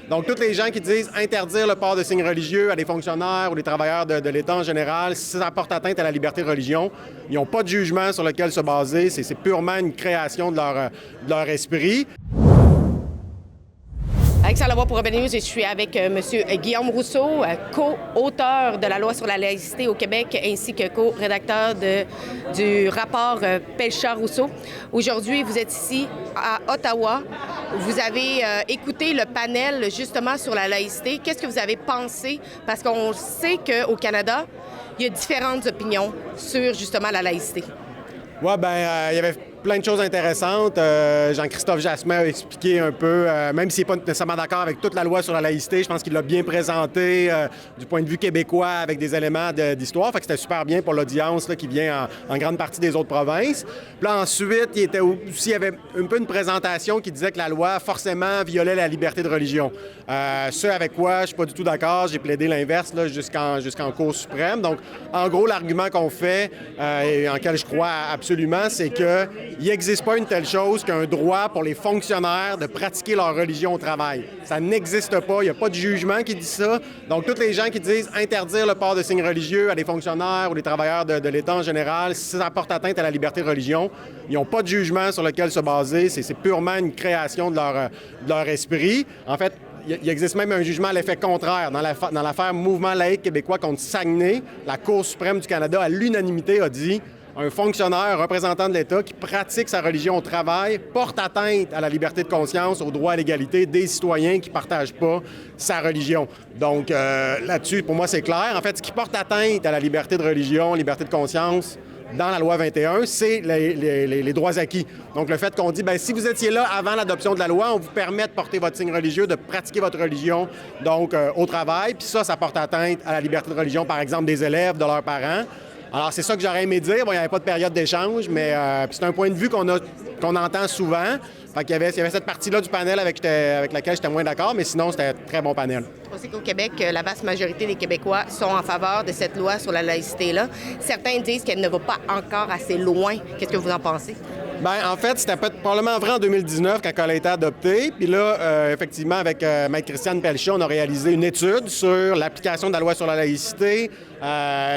Donc, tous les gens qui disent interdire le port de signes religieux à des fonctionnaires ou des travailleurs de l'État en général, si ça porte atteinte à la liberté de religion, ils n'ont pas de jugement sur lequel se baser. C'est purement une création de leur esprit. Alexandre Lavoie pour Rebelle News, je suis avec M. Guillaume Rousseau, co-auteur de la loi sur la laïcité au Québec, ainsi que co-rédacteur du rapport Pelchat-Rousseau. Aujourd'hui, vous êtes ici à Ottawa. Vous avez écouté le panel justement sur la laïcité. Qu'est-ce que vous avez pensé? Parce qu'on sait qu'au Canada, il y a différentes opinions sur justement la laïcité. Oui, il y avait plein de choses intéressantes. Jean-Christophe Jasmin a expliqué un peu, même s'il n'est pas nécessairement d'accord avec toute la loi sur la laïcité, je pense qu'il l'a bien présenté du point de vue québécois avec des éléments d'histoire. Fait que c'était super bien pour l'audience là, qui vient en grande partie des autres provinces. Puis là, ensuite, il y avait un peu une présentation qui disait que la loi forcément violait la liberté de religion. Ce avec quoi je suis pas du tout d'accord. J'ai plaidé l'inverse là, jusqu'en Cour suprême. Donc, en gros, l'argument qu'on fait et en lequel je crois absolument, c'est que il n'existe pas une telle chose qu'un droit pour les fonctionnaires de pratiquer leur religion au travail. Ça n'existe pas. Il n'y a pas de jugement qui dit ça. Donc, tous les gens qui disent interdire le port de signes religieux à des fonctionnaires ou des travailleurs de l'État en général, si ça porte atteinte à la liberté de religion, ils n'ont pas de jugement sur lequel se baser. C'est purement une création de leur esprit. En fait, il existe même un jugement à l'effet contraire. Dans l'affaire Mouvement laïque québécois contre Saguenay, la Cour suprême du Canada, à l'unanimité, a dit un fonctionnaire, un représentant de l'État qui pratique sa religion au travail porte atteinte à la liberté de conscience, au droit à l'égalité des citoyens qui ne partagent pas sa religion. Donc, là-dessus, pour moi, c'est clair. En fait, ce qui porte atteinte à la liberté de religion, liberté de conscience, dans la loi 21, c'est les droits acquis. Donc, le fait qu'on dit, si vous étiez là avant l'adoption de la loi, on vous permet de porter votre signe religieux, de pratiquer votre religion, donc, au travail. Puis ça porte atteinte à la liberté de religion, par exemple, des élèves, de leurs parents. Alors, c'est ça que j'aurais aimé dire. Bon, il n'y avait pas de période d'échange, mais c'est un point de vue qu'on entend souvent. Fait qu'il y avait cette partie-là du panel avec laquelle j'étais moins d'accord, mais sinon, c'était un très bon panel. On sait qu'au Québec, la vaste majorité des Québécois sont en faveur de cette loi sur la laïcité-là. Certains disent qu'elle ne va pas encore assez loin. Qu'est-ce que vous en pensez? En fait, c'était probablement vrai en 2019 quand elle a été adoptée. Puis là, effectivement, avec Maître Christiane Pelchat, on a réalisé une étude sur l'application de la loi sur la laïcité,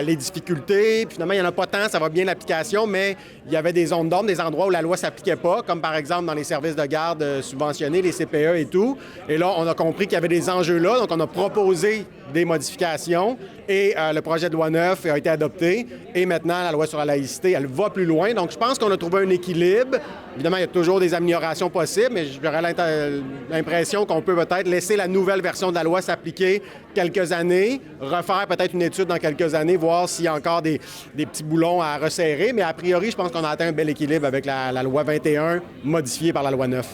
les difficultés. Puis finalement, il n'y en a pas tant, ça va bien l'application, mais il y avait des zones d'ombre, des endroits où la loi ne s'appliquait pas, comme par exemple dans les services de garde subventionnés, les CPE et tout. Et là, on a compris qu'il y avait des enjeux là, donc on a proposé des modifications et le projet de loi 9 a été adopté. Et maintenant, la loi sur la laïcité, elle va plus loin. Donc, je pense qu'on a trouvé un équilibre. Évidemment, il y a toujours des améliorations possibles, mais j'aurais l'impression qu'on peut peut-être laisser la nouvelle version de la loi s'appliquer quelques années, refaire peut-être une étude dans quelques années, voir s'il y a encore des petits boulons à resserrer. Mais a priori, je pense qu'on a atteint un bel équilibre avec la loi 21 modifiée par la loi 9.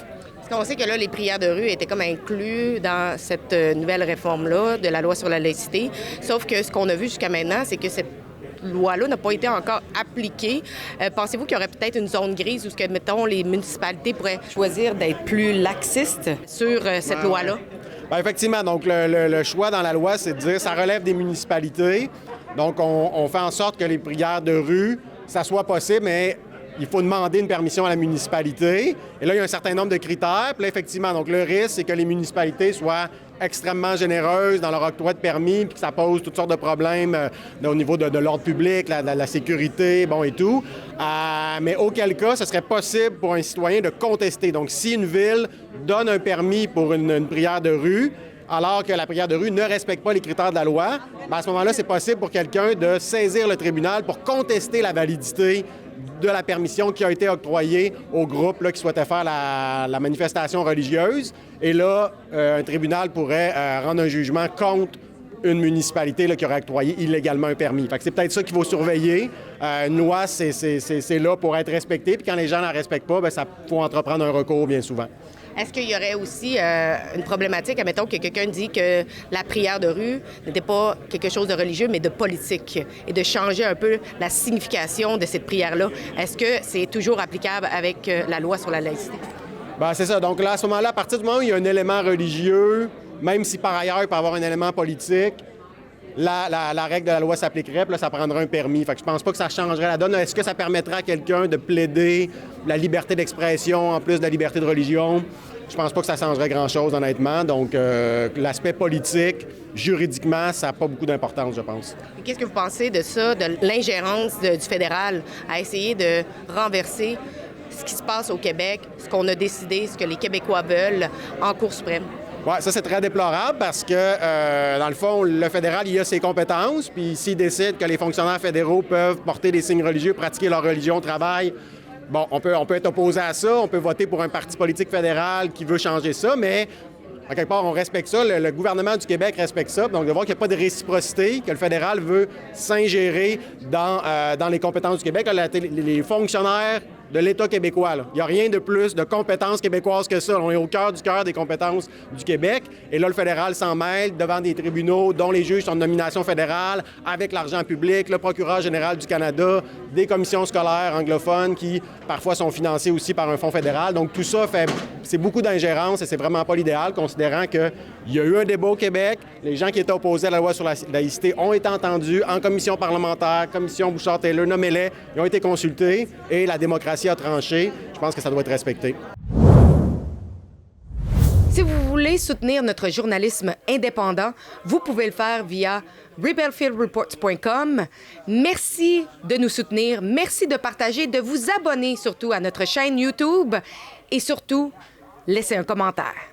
Parce qu'on sait que là, les prières de rue étaient comme inclus dans cette nouvelle réforme-là de la loi sur la laïcité. Sauf que ce qu'on a vu jusqu'à maintenant, c'est que cette loi-là n'a pas été encore appliquée. Pensez-vous qu'il y aurait peut-être une zone grise où, mettons, les municipalités pourraient choisir d'être plus laxistes sur cette loi-là? Effectivement. Donc, le choix dans la loi, c'est de dire que ça relève des municipalités. Donc, on fait en sorte que les prières de rue, ça soit possible, mais il faut demander une permission à la municipalité. Et là, il y a un certain nombre de critères. Puis là, effectivement, donc le risque, c'est que les municipalités soient extrêmement généreuses dans leur octroi de permis, puis que ça pose toutes sortes de problèmes au niveau de l'ordre public, la sécurité, et tout. Mais auquel cas, ce serait possible pour un citoyen de contester. Donc, si une ville donne un permis pour une prière de rue, alors que la prière de rue ne respecte pas les critères de la loi, à ce moment-là, c'est possible pour quelqu'un de saisir le tribunal pour contester la validité de la permission qui a été octroyée au groupe là, qui souhaitait faire la manifestation religieuse. Et là, un tribunal pourrait rendre un jugement contre une municipalité là, qui aurait octroyé illégalement un permis. Fait que c'est peut-être ça qu'il faut surveiller. Une loi, c'est là pour être respectée. Puis quand les gens ne la respectent pas, ça faut entreprendre un recours bien souvent. Est-ce qu'il y aurait aussi une problématique, admettons que quelqu'un dit que la prière de rue n'était pas quelque chose de religieux, mais de politique, et de changer un peu la signification de cette prière-là? Est-ce que c'est toujours applicable avec la loi sur la laïcité? C'est ça. Donc là, à ce moment-là, à partir du moment où il y a un élément religieux, même si par ailleurs il peut y avoir un élément politique, la règle de la loi s'appliquerait, puis là, ça prendrait un permis. Fait que je pense pas que ça changerait la donne. Est-ce que ça permettrait à quelqu'un de plaider la liberté d'expression en plus de la liberté de religion? je pense pas que ça changerait grand-chose, honnêtement. Donc, l'aspect politique, juridiquement, ça n'a pas beaucoup d'importance, je pense. Qu'est-ce que vous pensez de ça, de l'ingérence du fédéral à essayer de renverser ce qui se passe au Québec, ce qu'on a décidé, ce que les Québécois veulent en Cour suprême? Oui, ça, c'est très déplorable parce que, dans le fond, le fédéral, il a ses compétences. Puis s'il décide que les fonctionnaires fédéraux peuvent porter des signes religieux, pratiquer leur religion au travail, bon, on peut être opposé à ça. On peut voter pour un parti politique fédéral qui veut changer ça, mais à quelque part, on respecte ça. Le gouvernement du Québec respecte ça. Donc, de voir qu'il n'y a pas de réciprocité, que le fédéral veut s'ingérer dans les compétences du Québec. Là, les fonctionnaires de l'État québécois. Là. Il n'y a rien de plus de compétences québécoises que ça. On est au cœur des compétences du Québec. Et là, le fédéral s'en mêle devant des tribunaux dont les juges sont de nomination fédérale, avec l'argent public, le procureur général du Canada, des commissions scolaires anglophones qui, parfois, sont financées aussi par un fonds fédéral. Donc, tout ça c'est beaucoup d'ingérence et c'est vraiment pas l'idéal, considérant qu'il y a eu un débat au Québec. Les gens qui étaient opposés à la loi sur la laïcité ont été entendus en commission parlementaire, commission Bouchard-Taylor, nommez-les, ils ont été consultés et la démocratie a tranché. Je pense que ça doit être respecté. Si vous voulez soutenir notre journalisme indépendant, vous pouvez le faire via rebelfieldreports.com. Merci de nous soutenir. Merci de partager, de vous abonner surtout à notre chaîne YouTube et surtout, laissez un commentaire.